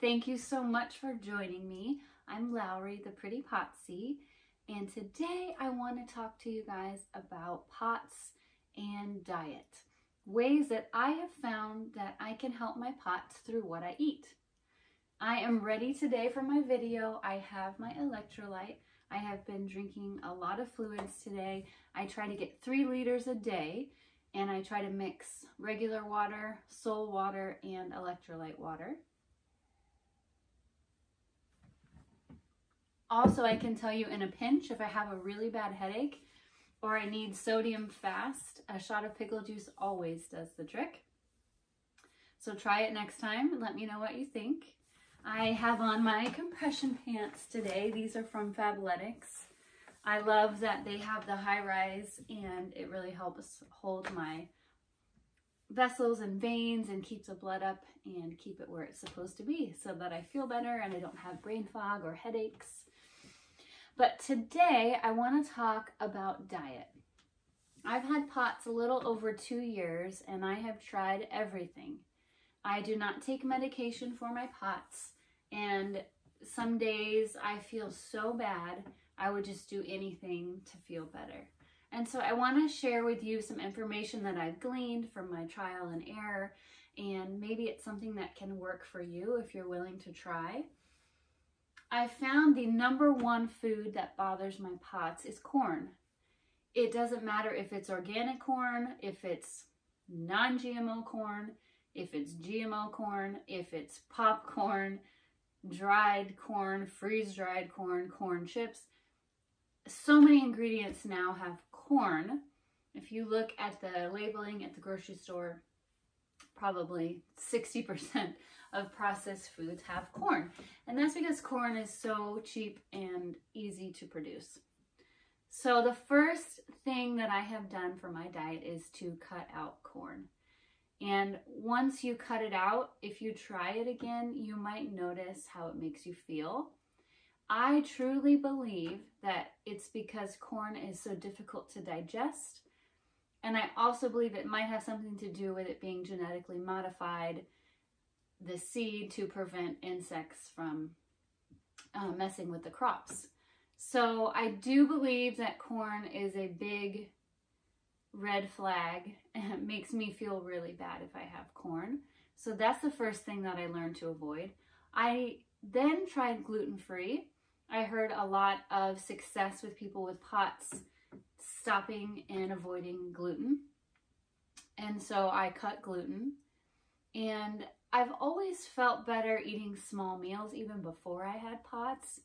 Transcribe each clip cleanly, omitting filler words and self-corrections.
Thank you so much for joining me. I'm Lowry, the Pretty POTSie, and today I want to talk to you guys about POTS and diet. Ways that I have found that I can help my POTS through what I eat. I am ready today for my video. I have my electrolyte. I have been drinking a lot of fluids today. I try to get 3 liters a day, and I try to mix regular water, soul water, and electrolyte water. Also, I can tell you in a pinch, if I have a really bad headache or I need sodium fast, a shot of pickle juice always does the trick. So try it next time and let me know what you think. I have on my compression pants today. These are from Fabletics. I love that they have the high rise, and it really helps hold my vessels and veins and keep the blood up and keep it where it's supposed to be so that I feel better and I don't have brain fog or headaches. But today I want to talk about diet. I've had POTS a little over 2 years and I have tried everything. I do not take medication for my POTS, and some days I feel so bad I would just do anything to feel better. And so I want to share with you some information that I've gleaned from my trial and error, and maybe it's something that can work for you if you're willing to try. I found the #1 food that bothers my POTS is corn. It doesn't matter if it's organic corn, if it's non-GMO corn, if it's GMO corn, if it's popcorn, dried corn, freeze-dried corn, corn chips. So many ingredients now have corn. If you look at the labeling at the grocery store, probably 60% of processed foods have corn. And that's because corn is so cheap and easy to produce. So the first thing that I have done for my diet is to cut out corn. And once you cut it out, if you try it again, you might notice how it makes you feel. I truly believe that it's because corn is so difficult to digest. And I also believe it might have something to do with it being genetically modified, the seed, to prevent insects from messing with the crops. So I do believe that corn is a big red flag, and it makes me feel really bad if I have corn. So that's the first thing that I learned to avoid. I then tried gluten-free. I heard a lot of success with people with POTS stopping and avoiding gluten. And so I cut gluten. And I've always felt better eating small meals even before I had POTS.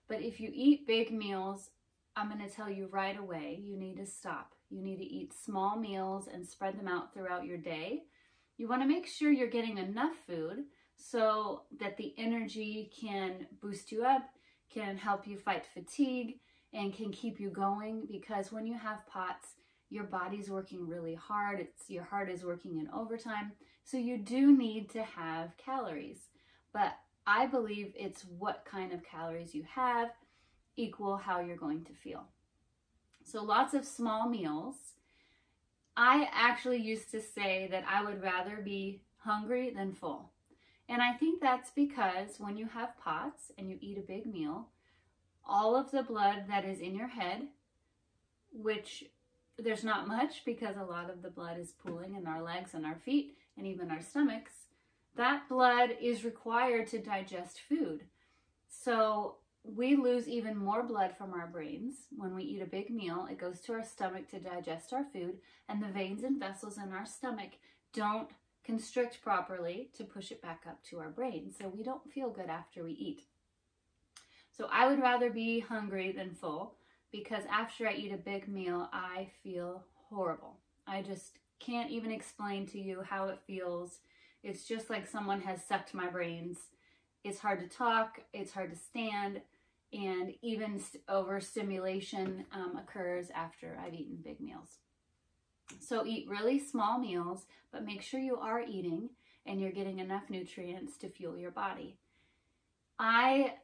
But if you eat big meals, I'm going to tell you right away, you need to stop. You need to eat small meals and spread them out throughout your day. You want to make sure you're getting enough food so that the energy can boost you up, can help you fight fatigue, and can keep you going, because when you have POTS, your body's working really hard. Your heart is working in overtime. So you do need to have calories. But I believe it's what kind of calories you have equal how you're going to feel. So lots of small meals. I actually used to say that I would rather be hungry than full. And I think that's because when you have POTS and you eat a big meal, all of the blood that is in your head, which there's not much because a lot of the blood is pooling in our legs and our feet and even our stomachs, that blood is required to digest food. So we lose even more blood from our brains when we eat a big meal. It goes to our stomach to digest our food, and the veins and vessels in our stomach don't constrict properly to push it back up to our brain. So we don't feel good after we eat. So I would rather be hungry than full, because after I eat a big meal, I feel horrible. I just can't even explain to you how it feels. It's just like someone has sucked my brains. It's hard to talk, it's hard to stand, and even overstimulation occurs after I've eaten big meals. So eat really small meals, but make sure you are eating and you're getting enough nutrients to fuel your body. I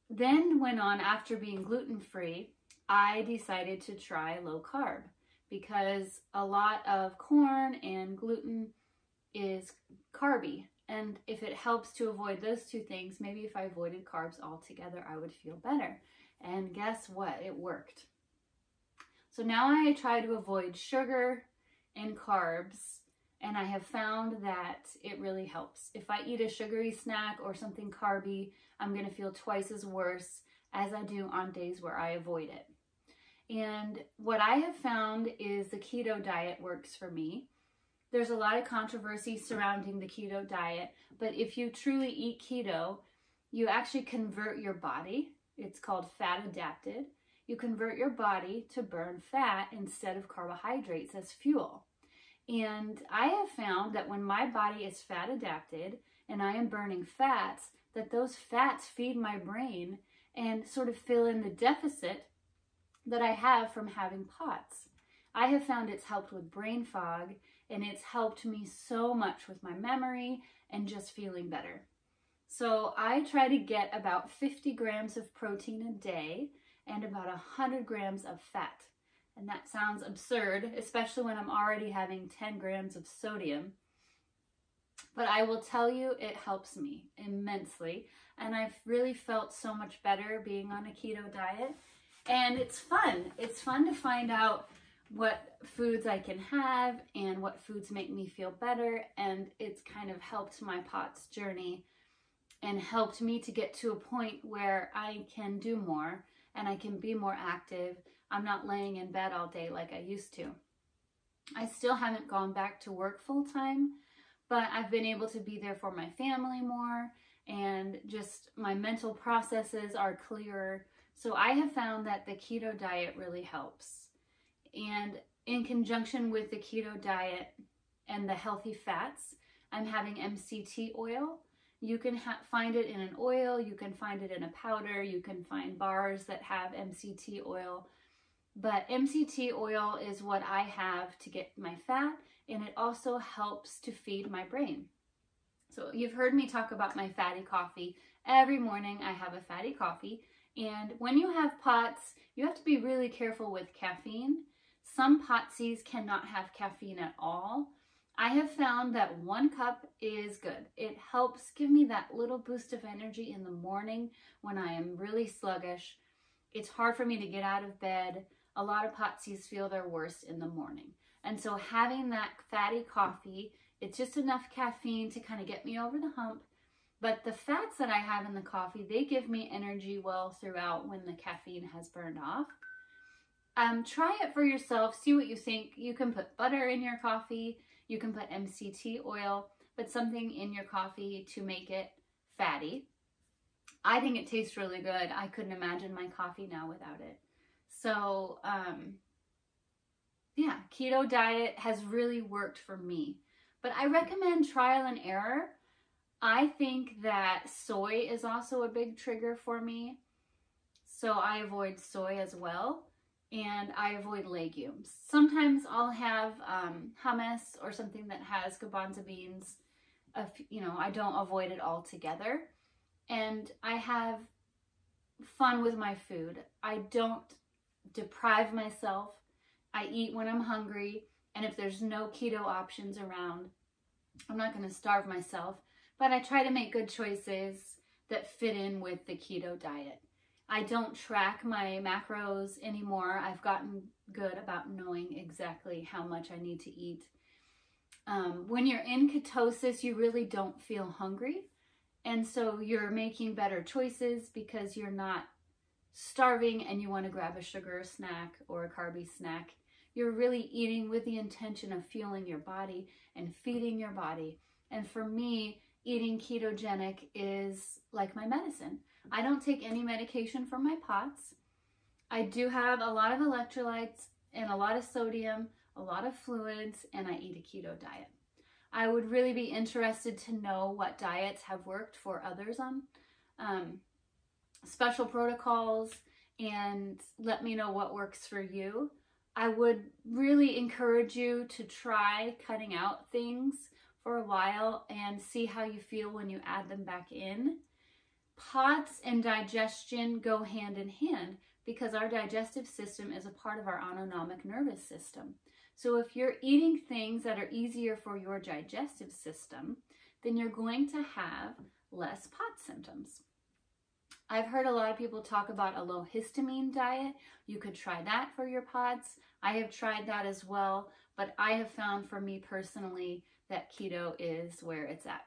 then went on, after being gluten-free, I decided to try low carb, because a lot of corn and gluten is carby. And if it helps to avoid those two things, maybe if I avoided carbs altogether, I would feel better. And guess what? It worked. So now I try to avoid sugar and carbs, and I have found that it really helps. If I eat a sugary snack or something carby, I'm going to feel twice as worse as I do on days where I avoid it. And what I have found is the keto diet works for me. There's a lot of controversy surrounding the keto diet, but if you truly eat keto, you actually convert your body. It's called fat adapted. You convert your body to burn fat instead of carbohydrates as fuel. And I have found that when my body is fat adapted and I am burning fats, that those fats feed my brain and sort of fill in the deficit that I have from having POTS. I have found it's helped with brain fog, and it's helped me so much with my memory and just feeling better. So I try to get about 50 grams of protein a day and about 100 grams of fat. And that sounds absurd, especially when I'm already having 10 grams of sodium. But I will tell you, it helps me immensely. And I've really felt so much better being on a keto diet. And it's fun. It's fun to find out what foods I can have and what foods make me feel better. And it's kind of helped my POTS journey and helped me to get to a point where I can do more and I can be more active. I'm not laying in bed all day like I used to. I still haven't gone back to work full time, but I've been able to be there for my family more, and just my mental processes are clearer. So I have found that the keto diet really helps. And in conjunction with the keto diet and the healthy fats, I'm having MCT oil. You can find it in an oil, you can find it in a powder, you can find bars that have MCT oil. But MCT oil is what I have to get my fat, and it also helps to feed my brain. So you've heard me talk about my fatty coffee. Every morning I have a fatty coffee, and when you have POTS, you have to be really careful with caffeine. Some POTSies cannot have caffeine at all. I have found that 1 cup is good. It helps give me that little boost of energy in the morning when I am really sluggish. It's hard for me to get out of bed. A lot of POTSies feel their worst in the morning. And so having that fatty coffee, it's just enough caffeine to kind of get me over the hump. But the fats that I have in the coffee, they give me energy well throughout when the caffeine has burned off. Try it for yourself. See what you think. You can put butter in your coffee. You can put MCT oil, but something in your coffee to make it fatty. I think it tastes really good. I couldn't imagine my coffee now without it. So, yeah, keto diet has really worked for me. But I recommend trial and error. I think that soy is also a big trigger for me. So I avoid soy as well. And I avoid legumes. Sometimes I'll have hummus or something that has garbanzo beans. I don't avoid it altogether. And I have fun with my food. I don't deprive myself. I eat when I'm hungry. And if there's no keto options around, I'm not going to starve myself. But I try to make good choices that fit in with the keto diet. I don't track my macros anymore. I've gotten good about knowing exactly how much I need to eat. When you're in ketosis, you really don't feel hungry. And so you're making better choices because you're not starving and you want to grab a sugar snack or a carby snack. You're really eating with the intention of fueling your body and feeding your body. And for me, eating ketogenic is like my medicine. I don't take any medication for my POTS. I do have a lot of electrolytes and a lot of sodium, a lot of fluids, and I eat a keto diet. I would really be interested to know what diets have worked for others on special protocols, and let me know what works for you. I would really encourage you to try cutting out things for a while and see how you feel when you add them back in. POTS and digestion go hand in hand because our digestive system is a part of our autonomic nervous system. So if you're eating things that are easier for your digestive system, then you're going to have less POTS symptoms. I've heard a lot of people talk about a low histamine diet. You could try that for your POTS. I have tried that as well, but I have found for me personally that keto is where it's at.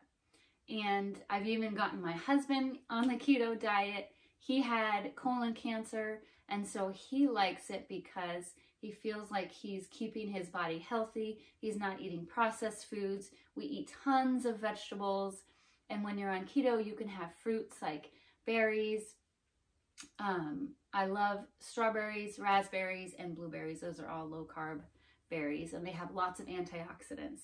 And I've even gotten my husband on the keto diet. He had colon cancer, and so he likes it because he feels like he's keeping his body healthy. He's not eating processed foods. We eat tons of vegetables. And when you're on keto, you can have fruits like berries. I love strawberries, raspberries, and blueberries. Those are all low carb berries, and they have lots of antioxidants.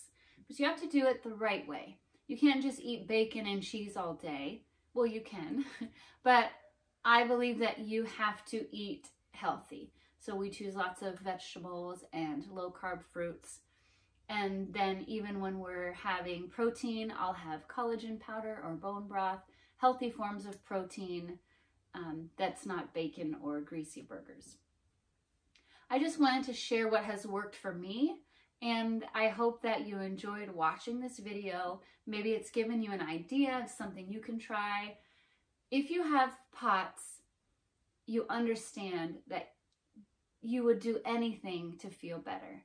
But you have to do it the right way. You can't just eat bacon and cheese all day. Well, you can, but I believe that you have to eat healthy. So we choose lots of vegetables and low carb fruits. And then even when we're having protein, I'll have collagen powder or bone broth, healthy forms of protein that's not bacon or greasy burgers. I just wanted to share what has worked for me, and I hope that you enjoyed watching this video. Maybe it's given you an idea of something you can try. If you have POTS, you understand that you would do anything to feel better.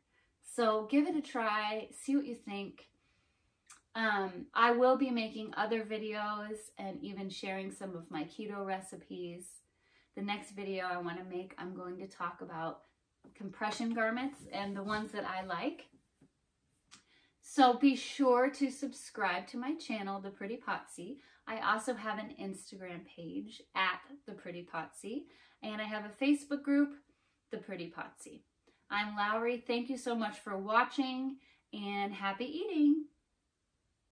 So give it a try, see what you think. I will be making other videos and even sharing some of my keto recipes. The next video I want to make, I'm going to talk about compression garments and the ones that I like. So be sure to subscribe to my channel, The Pretty POTSie. I also have an Instagram page at The Pretty POTSie, and I have a Facebook group, The Pretty POTSie. I'm Lowry. Thank you so much for watching, and happy eating.